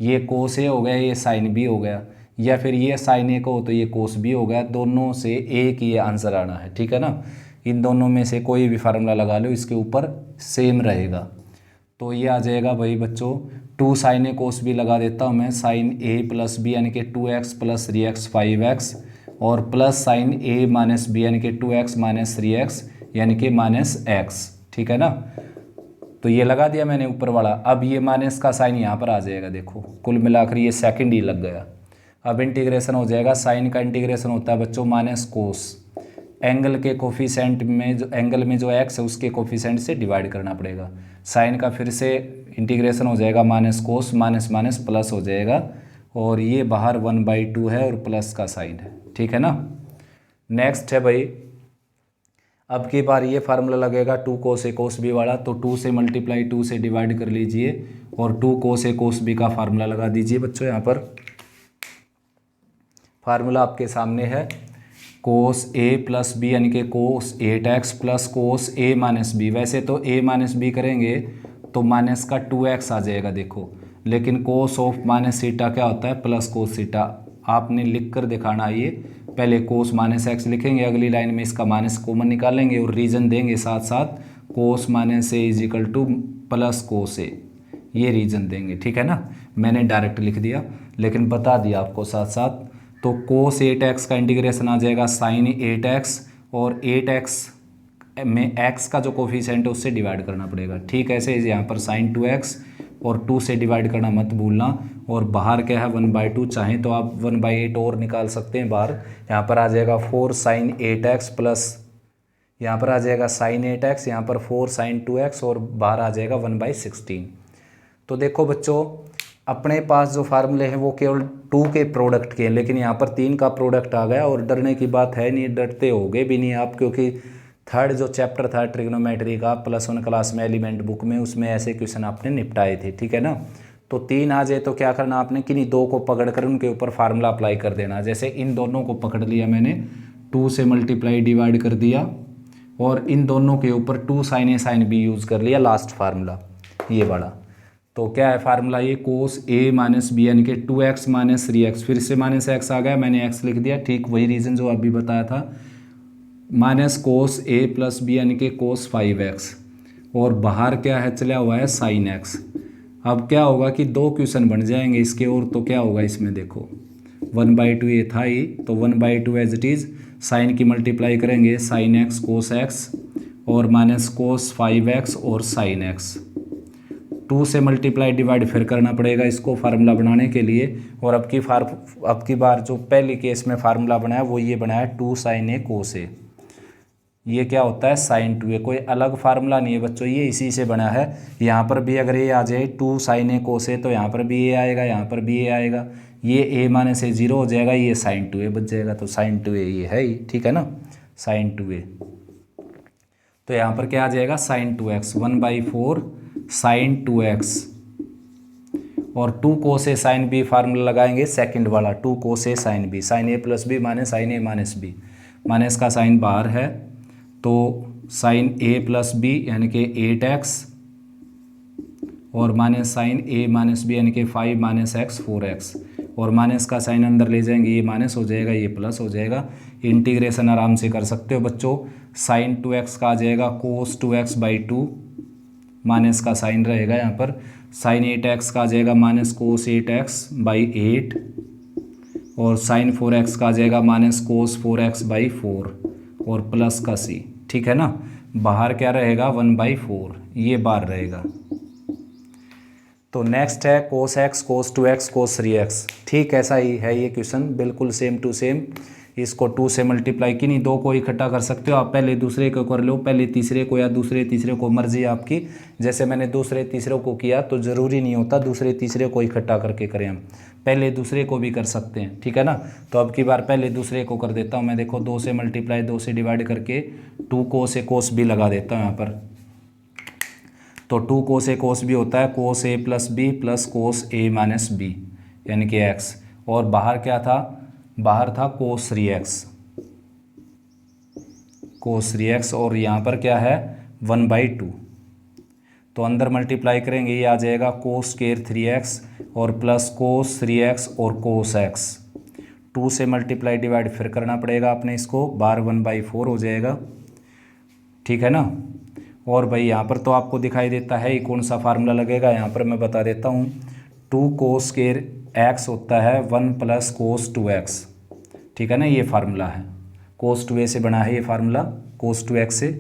ये कोस ए हो गया, ये साइन बी हो गया, या फिर ये साइन ए को हो तो ये कोस बी हो गया, दोनों से एक ही आंसर आना है, ठीक है ना। इन दोनों में से कोई भी फार्मूला लगा लो, इसके ऊपर सेम रहेगा। तो ये आ जाएगा भाई बच्चों 2 साइन ए कोस भी लगा देता हूँ मैं, साइन ए प्लस बी यानी कि 2x प्लस 3x 5x, और प्लस साइन ए माइनस बी यानी कि 2x माइनस 3x यानी कि माइनस x, ठीक है ना। तो ये लगा दिया मैंने ऊपर वाला। अब ये माइनस का साइन यहाँ पर आ जाएगा, देखो कुल मिलाकर ये सेकंड ही लग गया। अब इंटीग्रेशन हो जाएगा, साइन का इंटीग्रेशन होता है बच्चों माइनस कोस, एंगल के कोफिशेंट में जो एंगल में जो x है उसके कोफिशेंट से डिवाइड करना पड़ेगा। साइन का फिर से इंटीग्रेशन हो जाएगा minus cos, minus minus plus हो जाएगा, और ये बाहर 1/2 है और प्लस का साइन है, ठीक है ना। नेक्स्ट है भाई, अब की बार ये फार्मूला लगेगा 2 कोस ए कोस बी वाला, तो 2 से मल्टीप्लाई 2 से डिवाइड कर लीजिए और 2 कोस ए कोस बी का फार्मूला लगा दीजिए बच्चों। यहाँ पर फार्मूला आपके सामने है, कोस ए प्लस बी यानी कि कोस 8x प्लस कोस ए माइनस बी। वैसे तो a माइनस बी करेंगे तो माइनस का 2x आ जाएगा देखो, लेकिन कोस ऑफ माइनस सीटा क्या होता है? प्लस कोस सीटा। आपने लिख कर दिखाना, ये पहले कोस माइनस एक्स लिखेंगे, अगली लाइन में इसका माइनस कॉमन निकालेंगे और रीजन देंगे साथ साथ, cos minus A is equal to plus cos A, ये रीजन देंगे, ठीक है ना। मैंने डायरेक्ट लिख दिया लेकिन बता दिया आपको साथ साथ। तो कोस 8x का इंटीग्रेशन आ जाएगा साइन 8x, और 8x में x का जो कोफिशिएंट है उससे डिवाइड करना पड़ेगा, ठीक है। ऐसे यहाँ पर साइन 2x और 2 से डिवाइड करना मत भूलना, और बाहर क्या है 1/2, चाहें तो आप 1/8 और निकाल सकते हैं बाहर। यहाँ पर आ जाएगा 4 साइन 8x प्लस, यहाँ पर आ जाएगा साइन 8x, यहाँ पर 4 साइन 2x, और बाहर आ जाएगा 1/16। तो देखो बच्चों, अपने पास जो फार्मूले हैं वो केवल 2 के प्रोडक्ट के हैं, लेकिन यहाँ पर 3 का प्रोडक्ट आ गया, और डरने की बात है नहीं, डरते होगे भी नहीं आप, क्योंकि थर्ड जो चैप्टर था ट्रिग्नोमेट्री का +1 क्लास में एलिमेंट बुक में, उसमें ऐसे क्वेश्चन आपने निपटाए थे, ठीक है ना। तो 3 आ जाए तो क्या करना आपने, किन्हीं 2 को पकड़ कर उनके ऊपर फार्मूला अप्लाई कर देना। जैसे इन दोनों को पकड़ लिया मैंने, 2 से मल्टीप्लाई डिवाइड कर दिया, और इन दोनों के ऊपर 2 साइन ए साइन बी यूज़ कर लिया, लास्ट फार्मूला ये वाला। तो क्या है फार्मूला, ये कोस ए माइनस बी यानी कि 2x माइनस 3x, फिर से माइनस x आ गया, मैंने x लिख दिया, ठीक वही रीज़न जो अभी बताया था, माइनस कोस ए प्लस बी यानी कि कोस 5x, और बाहर क्या है चला हुआ है साइन x। अब क्या होगा कि 2 क्वेश्चन बन जाएंगे इसके, और तो क्या होगा इसमें देखो 1/2 ये था ही, तो 1/2 एज इट इज़, साइन की मल्टीप्लाई करेंगे साइन x कोस x, और माइनस कोस 5x और साइन x। 2 से मल्टीप्लाई डिवाइड फिर करना पड़ेगा इसको फार्मूला बनाने के लिए। और अब की बार जो पहली केस में फार्मूला बनाया वो ये बनाया 2 साइन ए कोस ए। ये क्या होता है साइन 2a, कोई अलग फार्मूला नहीं है बच्चों, ये इसी से बना है। यहाँ पर भी अगर ये आ जाए 2 साइन ए कोस ए, तो यहाँ पर भी ये आएगा, यहाँ पर भी ये आएगा, ये a माइनस ए 0 हो जाएगा, ये साइन 2a बच जाएगा। तो साइन 2a ये है ही, ठीक है ना, साइन 2a। तो यहाँ पर क्या आ जाएगा, साइन 2x, 1/4 साइन 2x, और 2 कोस ए साइन बी फार्मूला लगाएंगे सेकंड वाला, 2 कोस ए साइन बी, साइन ए प्लस बी माइनस साइन ए माइनस बी, माइनस का साइन बाहर है, तो साइन ए प्लस बी यानी कि 8x, और माइनस साइन ए माइनस बी यानी कि 5 माइनस एक्स 4x, और माइनस का साइन अंदर ले जाएंगे, ये माइनस हो जाएगा, ये प्लस हो जाएगा। इंटीग्रेशन आराम से कर सकते हो बच्चों। साइन 2x का आ जाएगा कोस 2x/2, माइनस का साइन रहेगा यहाँ पर। साइन 8x का आ जाएगा माइनस कोस 8x/8, और साइन 4x का आ जाएगा माइनस कोस 4x/4, और प्लस का c, ठीक है ना। बाहर क्या रहेगा, 1/4, ये बाहर रहेगा। तो नेक्स्ट है कोस x, कोस 2x, कोस 3x। ठीक ऐसा ही है ये क्वेश्चन, बिल्कुल सेम टू सेम। इसको 2 से मल्टीप्लाई की नहीं, 2 को इकट्ठा कर सकते हो आप, पहले दूसरे को कर लो, पहले तीसरे को या दूसरे तीसरे को, मर्जी आपकी। जैसे मैंने दूसरे तीसरे को किया, तो ज़रूरी नहीं होता दूसरे तीसरे को इकट्ठा करके करें, हम पहले दूसरे को भी कर सकते हैं, ठीक है ना। तो अब की बार पहले दूसरे को कर देता हूँ मैं। देखो 2 से मल्टीप्लाई, 2 से डिवाइड करके 2 कोस ए कोस बी लगा देता हूँ यहाँ पर। तो 2 कोस ए कोस बी होता है कोस ए प्लस बी प्लस कोस ए माइनस बी यानी कि एक्स, और बाहर क्या था, बाहर था कोस 3x, कोस 3x, और यहाँ पर क्या है 1/2। तो अंदर मल्टीप्लाई करेंगे, ये आ जाएगा कोस स्क्वायर 3x और प्लस कोस 3x और कोस x। 2 से मल्टीप्लाई डिवाइड फिर करना पड़ेगा आपने इसको, बार 1/4 हो जाएगा, ठीक है ना। और भाई यहाँ पर तो आपको दिखाई देता है ये कौन सा फार्मूला लगेगा, यहाँ पर मैं बता देता हूँ। 2 कोस स्क्वायर x होता है 1 प्लस कोस 2x, ठीक है ना, ये फार्मूला है। कोस 2a से बना है ये फार्मूला, कोस 2x से।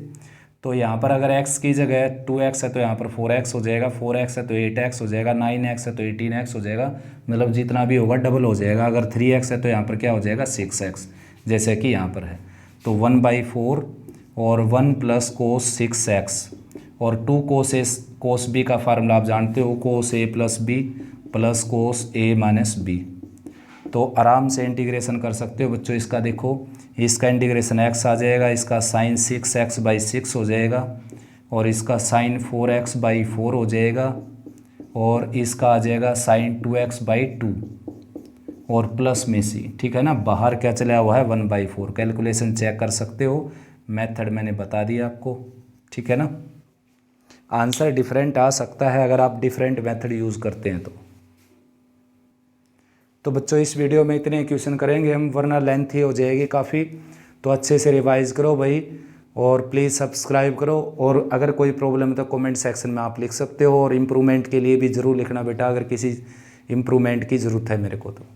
तो यहाँ पर अगर x की जगह 2x है तो यहाँ पर 4x हो जाएगा, 4x है तो 8x हो जाएगा, 9x है तो 18x हो जाएगा, मतलब जितना भी होगा डबल हो जाएगा। अगर 3x है तो यहाँ पर क्या हो जाएगा 6x, जैसे कि यहाँ पर है। तो 1/4 और 1 प्लस कोस 6x, और 2 कोस b का फार्मूला आप जानते हो, cos a plus b plus cos a minus b. तो आराम से इंटीग्रेशन कर सकते हो बच्चों इसका। देखो इसका इंटीग्रेशन x आ जाएगा, इसका साइन 6x/6 हो जाएगा, और इसका साइन 4x/4 हो जाएगा, और इसका आ जाएगा साइन 2x/2, और प्लस में c, ठीक है ना। बाहर क्या चला हुआ है 1/4। कैलकुलेशन चेक कर सकते हो, मेथड मैंने बता दिया आपको, ठीक है ना। आंसर डिफरेंट आ सकता है अगर आप डिफरेंट मेथड यूज़ करते हैं तो बच्चों इस वीडियो में इतने क्वेश्चन करेंगे हम, वरना लेंथ ही हो जाएगी काफ़ी। तो अच्छे से रिवाइज़ करो भाई, और प्लीज़ सब्सक्राइब करो। और अगर कोई प्रॉब्लम है तो कमेंट सेक्शन में आप लिख सकते हो, और इम्प्रूवमेंट के लिए भी ज़रूर लिखना बेटा, अगर किसी इम्प्रूवमेंट की ज़रूरत है मेरे को तो।